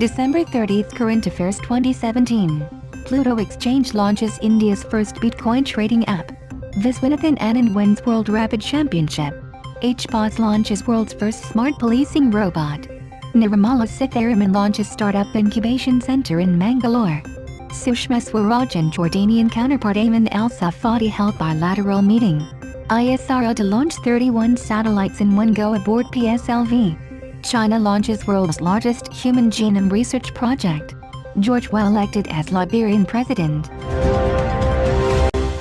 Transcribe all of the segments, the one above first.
December 30, Current Affairs 2017. PLUTO Exchange launches India's first Bitcoin trading app. VISWANATHAN ANAND wins World Rapid Championship. HBOS launches world's first smart policing robot. NIRMALA SITHARAMAN launches startup incubation center in Mangalore. Sushma Swaraj and Jordanian counterpart Ayman al-Safadi held bilateral meeting. ISRO to launch 31 satellites in one go aboard PSLV. China launches world's largest human genome research project. George WEAH elected as Liberian president.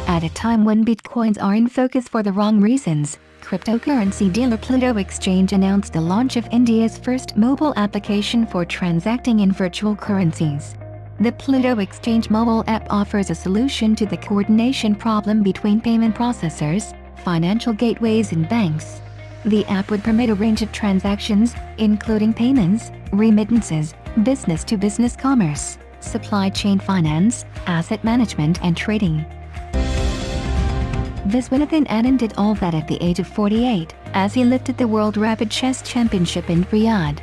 At a time when bitcoins are in focus for the wrong reasons, cryptocurrency dealer PLUTO Exchange announced the launch of India's first mobile application for transacting in virtual currencies. The PLUTO Exchange mobile app offers a solution to the coordination problem between payment processors, financial gateways and banks. The app would permit a range of transactions, including payments, remittances, business-to-business commerce, supply chain finance, asset management and trading. Viswanathan Anand did all that at the age of 48, as he lifted the World Rapid Chess Championship in Riyadh.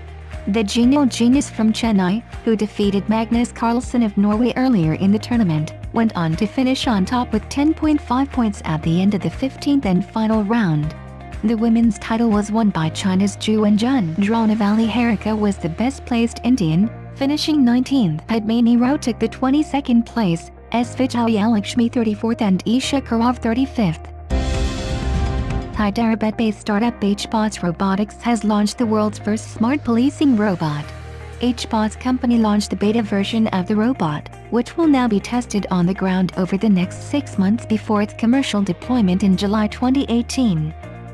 The genome genius from Chennai, who defeated Magnus Carlsen of Norway earlier in the tournament, went on to finish on top with 10.5 points at the end of the 15th and final round. The women's title was won by China's Zhu Wenjun. Dronavali Harika was the best-placed Indian, finishing 19th. Padmini Rao took the 22nd place, S. Vijayalakshmi 34th and Isha Karov 35th. Hyderabad-based startup HBOS Robotics has launched the world's first smart policing robot. HBOS company launched the beta version of the robot, which will now be tested on the ground over the next 6 months before its commercial deployment in July 2018.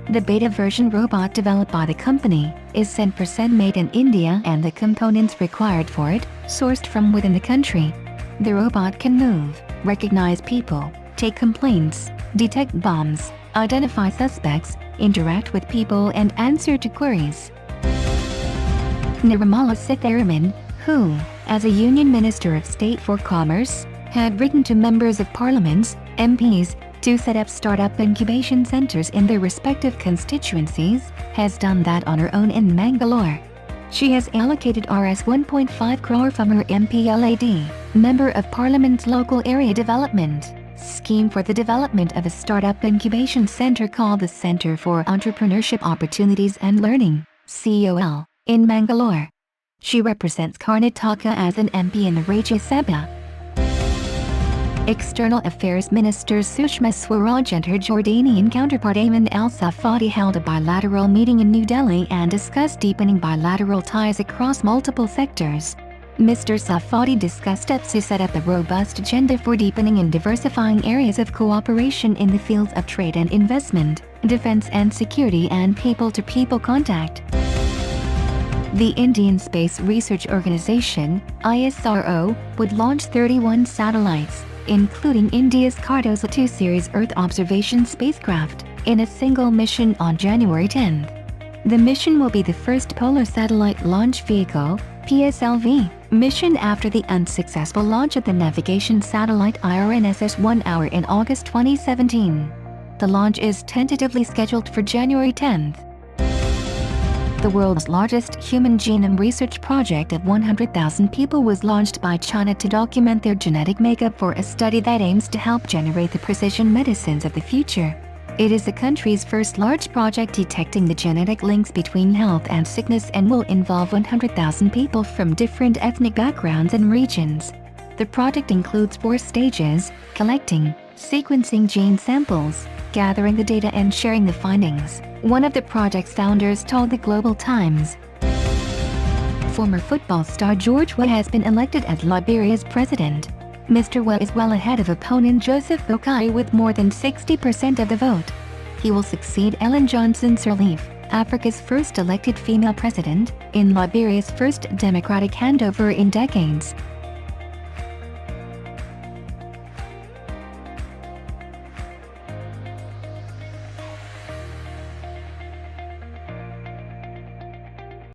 The beta version robot developed by the company is 100% made in India and the components required for it, sourced from within the country. The robot can move, recognize people, take complaints, detect bombs, identify suspects, interact with people and answer to queries. NIRMALA SITHARAMAN, who, as a Union Minister of State for Commerce, had written to members of parliaments, MPs, to set up startup incubation centers in their respective constituencies, has done that on her own in Mangalore. She has allocated Rs 1.5 crore from her MPLAD, Member of Parliament's Local Area Development scheme for the development of a startup incubation center called the Center for Entrepreneurship Opportunities and Learning, COL, in Mangalore. She represents Karnataka as an MP in the Rajya Sabha. External Affairs Minister Sushma Swaraj and her Jordanian counterpart Ayman al-Safadi held a bilateral meeting in New Delhi and discussed deepening bilateral ties across multiple sectors. Mr. Safadi discussed steps to set up a robust agenda for deepening and diversifying areas of cooperation in the fields of trade and investment, defense and security and people-to-people contact. The Indian Space Research Organisation, ISRO, would launch 31 satellites, including India's Cartosat 2 series Earth observation spacecraft, in a single mission on January 10. The mission will be the first Polar Satellite Launch Vehicle, PSLV, mission after the unsuccessful launch of the navigation satellite IRNSS 1 hour in August 2017. The launch is tentatively scheduled for January 10. The world's largest human genome research project of 100,000 people was launched by China to document their genetic makeup for a study that aims to help generate the precision medicines of the future. It is the country's first large project detecting the genetic links between health and sickness and will involve 100,000 people from different ethnic backgrounds and regions. The project includes 4 stages: collecting, sequencing gene samples, gathering the data and sharing the findings, one of the project's founders told the Global Times. Former football star George WEAH has been elected as Liberia's president. Mr. WEAH is well ahead of opponent Joseph Boakai with more than 60% of the vote. He will succeed Ellen Johnson Sirleaf, Africa's first elected female president, in Liberia's first democratic handover in decades.